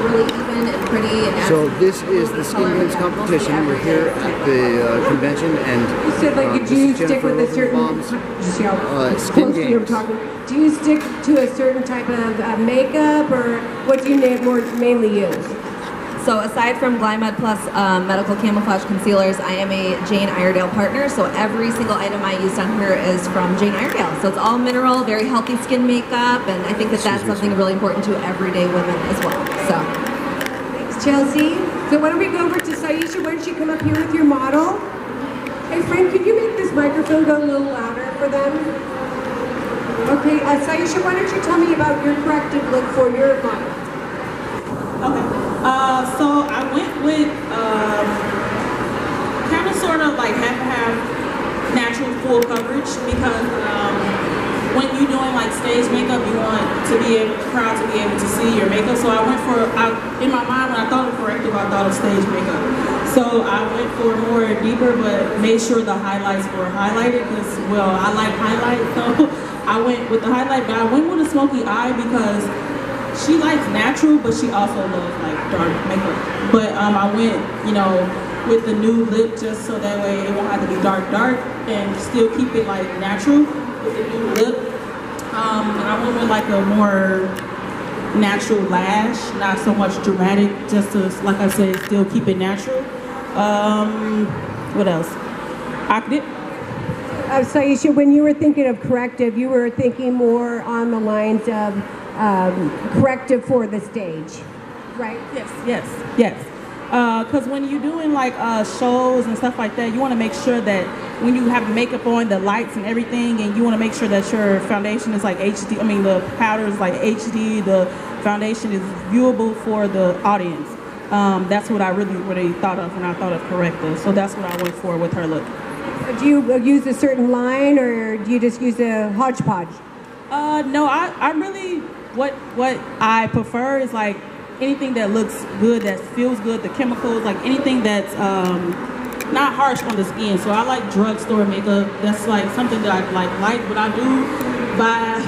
really even and pretty. And so this is the Skin Games competition. We're here at the convention, and You said, like, do you stick with a certain Skin Games. Do you stick to a certain type of makeup, or what do you mainly use? So aside from M.A.D Plus medical camouflage concealers, I am a Jane Iredale partner, so every single item I use on here is from Jane Iredale. So it's all mineral, very healthy skin makeup, and I think that that's something really important to everyday women as well. So, thanks, Chelsea. So why don't we go over to Saisha? Why don't you come up here with your model? Hey, friend, can you make this microphone go a little louder for them? Okay, Saisha, why don't you tell me about your corrective look for your model? Okay. So I went with kind of sort of like half natural full coverage, because when you're doing like stage makeup, you want to be able, the crowd to be able to see your makeup. So I went for, in my mind, when I thought of corrective, I thought of stage makeup. So I went for more deeper, but made sure the highlights were highlighted, because, well, I like highlights, so I went with the highlight, but I went with a smoky eye because she likes natural, but she also loves like dark makeup. But I went, you know, with the new lip, just so that way it won't have to be dark, and still keep it like natural with the new lip. And I went with like a more natural lash, not so much dramatic, just to, like I said, still keep it natural. What else? Active. Saisha, when you were thinking of corrective, you were thinking more on the lines of corrective for the stage, right? Yes. Because when you're doing like shows and stuff like that, you want to make sure that when you have makeup on, the lights and everything, and you want to make sure that your foundation is like HD, I mean the powder is like HD, the foundation is viewable for the audience. That's what I really thought of when I thought of corrective. So that's what I went for with her look. Do you use a certain line, or do you just use a hodgepodge? No, I really, what I prefer is like anything that looks good, that feels good, the chemicals, like anything that's not harsh on the skin. So I like drugstore makeup. That's like something that I like, but I do buy,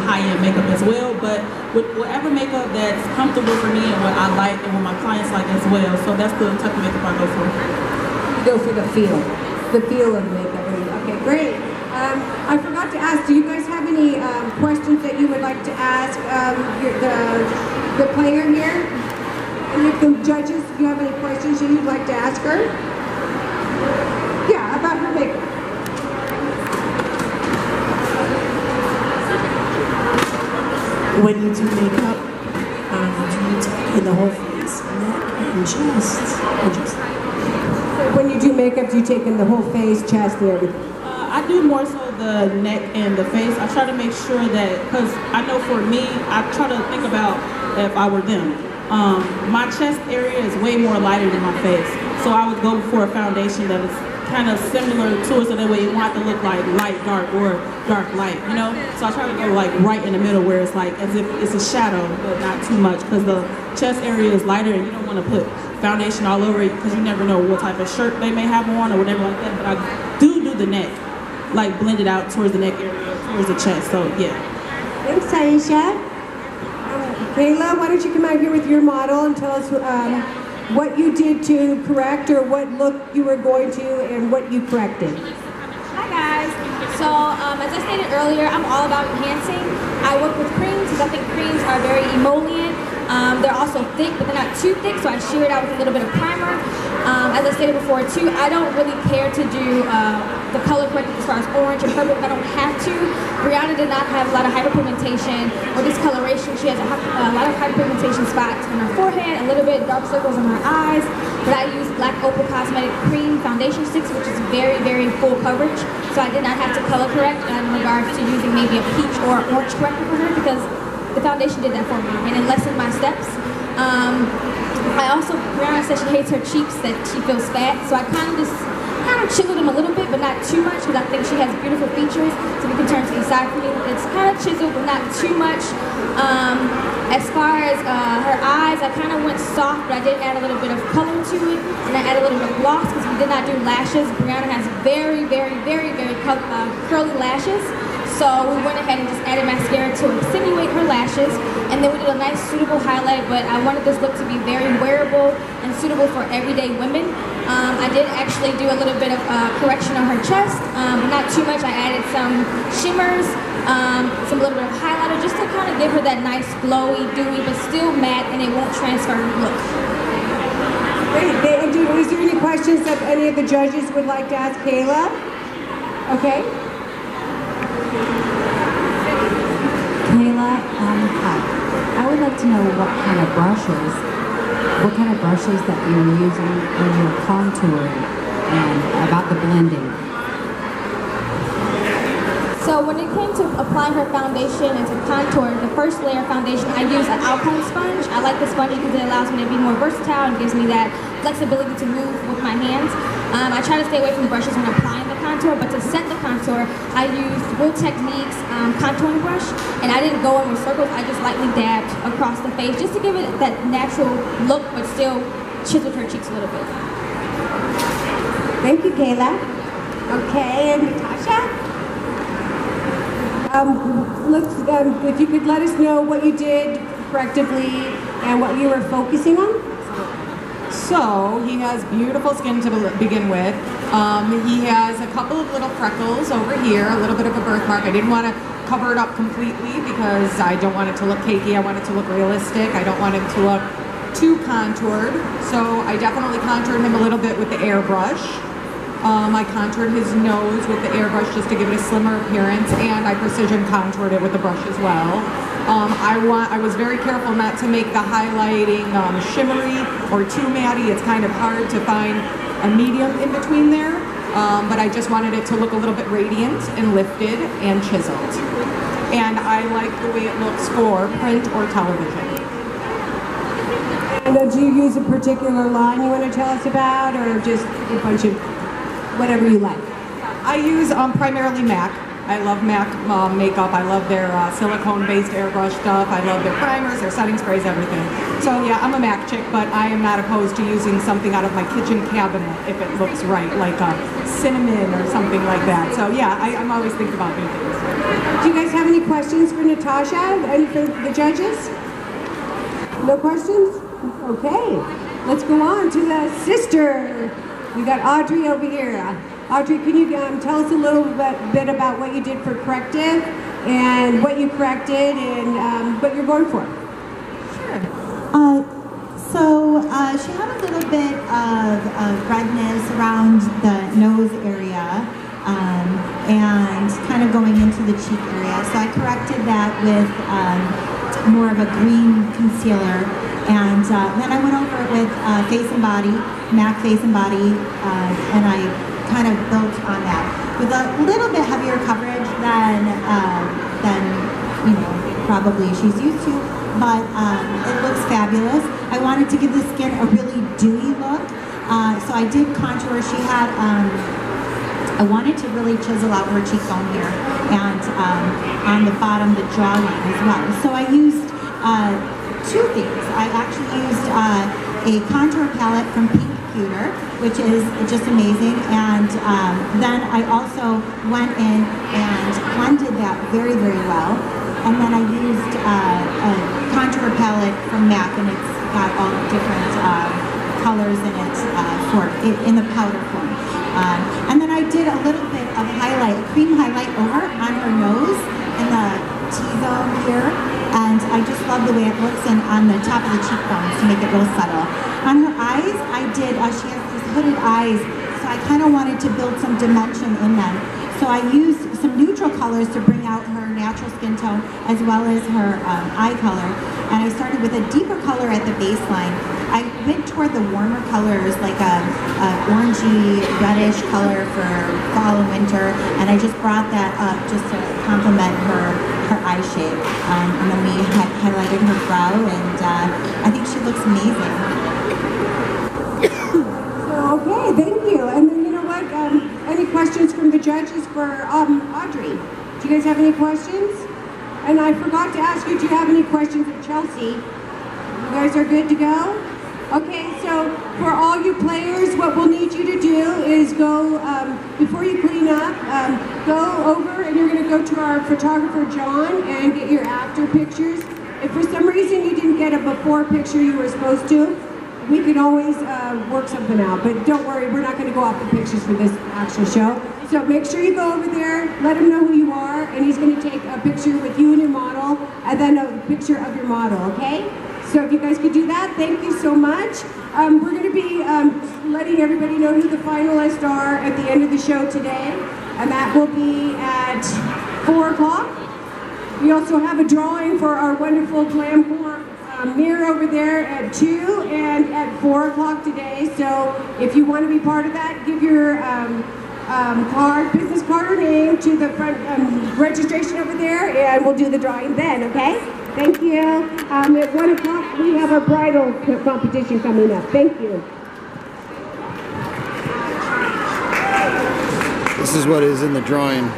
high-end makeup as well. But with whatever makeup that's comfortable for me and what I like and what my clients like as well. So that's the type of makeup I go for. You go for the feel of makeup. Okay, great. I forgot to ask, do you guys have any questions that you would like to ask the player here? Any of the judges, if you have any questions you'd like to ask her? Yeah, about her makeup. When you do makeup, do you take in the whole face, neck, and chest? So when you do makeup, do you take in the whole face, chest, and everything? I do more so the neck and the face. I try to make sure that, because I know for me, I try to think about if I were them. My chest area is way more lighter than my face. So I would go for a foundation that is kind of similar to it, so that way it won't have to look like light, dark, or dark, light, you know? So I try to go like right in the middle, where it's like as if it's a shadow, but not too much, because the chest area is lighter and you don't want to put foundation all over it, because you never know what type of shirt they may have on or whatever like that. But I do the neck, like blend it out towards the neck area, towards the chest, so yeah. Thanks, Taisha. Kayla, why don't you come out here with your model and tell us what you did to correct, or what look you were going to, and what you corrected. Hi guys. So as I stated earlier, I'm all about enhancing. I work with creams because I think creams are very emollient. They're also thick, but they're not too thick, so I shear it out with a little bit of primer. As I stated before too, I don't really care to do the color correcting as far as orange and purple, but I don't have to. Brianna did not have a lot of hyperpigmentation or discoloration. She has a lot of hyperpigmentation spots on her forehead, a little bit dark circles in her eyes. But I use Black Opal Cosmetic Cream Foundation Sticks, which is very, very full coverage. So I did not have to color correct in regards to using maybe a peach or orange corrector for her, because the foundation did that for me, and it lessened my steps. Brianna said she hates her cheeks, that she feels fat, so I kind of chiseled them a little bit, but not too much, because I think she has beautiful features. So we can turn to the side for me. It's kind of chiseled, but not too much. As far as her eyes, I kind of went soft, but I did add a little bit of color to it, and I added a little bit of gloss, because we did not do lashes. Brianna has very, very, very, very curly lashes. So we went ahead and just added mascara to accentuate her lashes, and then we did a nice suitable highlight, but I wanted this look to be very wearable and suitable for everyday women. I did actually do a little bit of correction on her chest, but not too much. I added some shimmers, some little bit of highlighter, just to kind of give her that nice glowy, dewy, but still matte, and it won't transfer her look. Great. Is there any questions that any of the judges would like to ask Kayla? Okay. Kayla, hi. I would like to know what kind of brushes that you're using when you're contouring and about the blending. So when it came to applying her foundation and to contour, the first layer of foundation, I use an alpine sponge. I like the sponge because it allows me to be more versatile and gives me that flexibility to move with my hands. I try to stay away from the brushes when applying the contour, but to set the contour, I used Real Techniques contouring brush, and I didn't go in with circles. I just lightly dabbed across the face just to give it that natural look, but still chiseled her cheeks a little bit. Thank you, Kayla. Okay, and Natasha? If you could let us know what you did correctively and what you were focusing on. So he has beautiful skin to begin with. He has a couple of little freckles over here, a little bit of a birthmark. I didn't want to cover it up completely because I don't want it to look cakey. I want it to look realistic. I don't want him to look too contoured. So I definitely contoured him a little bit with the airbrush. I contoured his nose with the airbrush just to give it a slimmer appearance, and I precision contoured it with the brush as well. I was very careful not to make the highlighting shimmery or too matty. It's kind of hard to find a medium in between there, but I just wanted it to look a little bit radiant and lifted and chiseled. And I like the way it looks for print or television. And do you use a particular line you want to tell us about, or just a bunch of whatever you like? I use primarily MAC. I love MAC makeup. I love their silicone-based airbrush stuff. I love their primers, their setting sprays, everything. So yeah, I'm a MAC chick, but I am not opposed to using something out of my kitchen cabinet if it looks right, like a cinnamon or something like that. So yeah, I'm always thinking about new things. Do you guys have any questions for Natasha? Any for the judges? No questions? Okay, let's go on to the sister. We got Audrey over here. Audrey, can you tell us a little bit about what you did for corrective and what you corrected and what you're going for? Sure. So she had a little bit of redness around the nose area and kind of going into the cheek area. So I corrected that with more of a green concealer. And then I went over it with Face and Body, MAC Face and Body, and I kind of built on that with a little bit heavier coverage than you know, probably she's used to, but it looks fabulous. I wanted to give the skin a really dewy look, so I did contour. She had, I wanted to really chisel out her cheekbone here and on the bottom, the jawline as well. So I used two things. I actually used a contour palette from Pink Pewter, which is just amazing, and then I also went in and blended that very, very well, and then I used a contour palette from MAC, and it's got all different colors in it in the powder form. And then I did a little bit of highlight, a cream highlight over on her nose in the T-zone here, and I just love the way it looks in on the top of the cheekbones to make it real subtle. On her eyes, I did, she has these hooded eyes, so I kind of wanted to build some dimension in them. So I used some neutral colors to bring out her natural skin tone as well as her eye color. And I started with a deeper color at the baseline. I went toward the warmer colors, like a orangey, reddish color for fall and winter, and I just brought that up just to complement her eye shape. And then we highlighted her brow, and I think she looks amazing. Okay, thank you. And then you know what? Any questions from the judges for Audrey? Do you guys have any questions? And I forgot to ask you, do you have any questions for Chelsea? You guys are good to go? Okay, so for all you players, what we'll need you to do is go, before you clean up, go over and you're going to go to our photographer, John, and get your after pictures. If for some reason you didn't get a before picture you were supposed to, we can always work something out. But don't worry, we're not going to go off the pictures for this actual show. So make sure you go over there, let him know who you are, and he's going to take a picture with you and your model, and then a picture of your model, okay? So if you guys could do that, thank you so much. We're going to be letting everybody know who the finalists are at the end of the show today, and that will be at 4 o'clock. We also have a drawing for our wonderful Glamcore mirror over there at 2 and at 4 o'clock today. So if you want to be part of that, give your business card or name to the front registration over there, and we'll do the drawing then, okay? Thank you. At 1 o'clock, we have our bridal competition coming up. Thank you. This is what is in the drawing.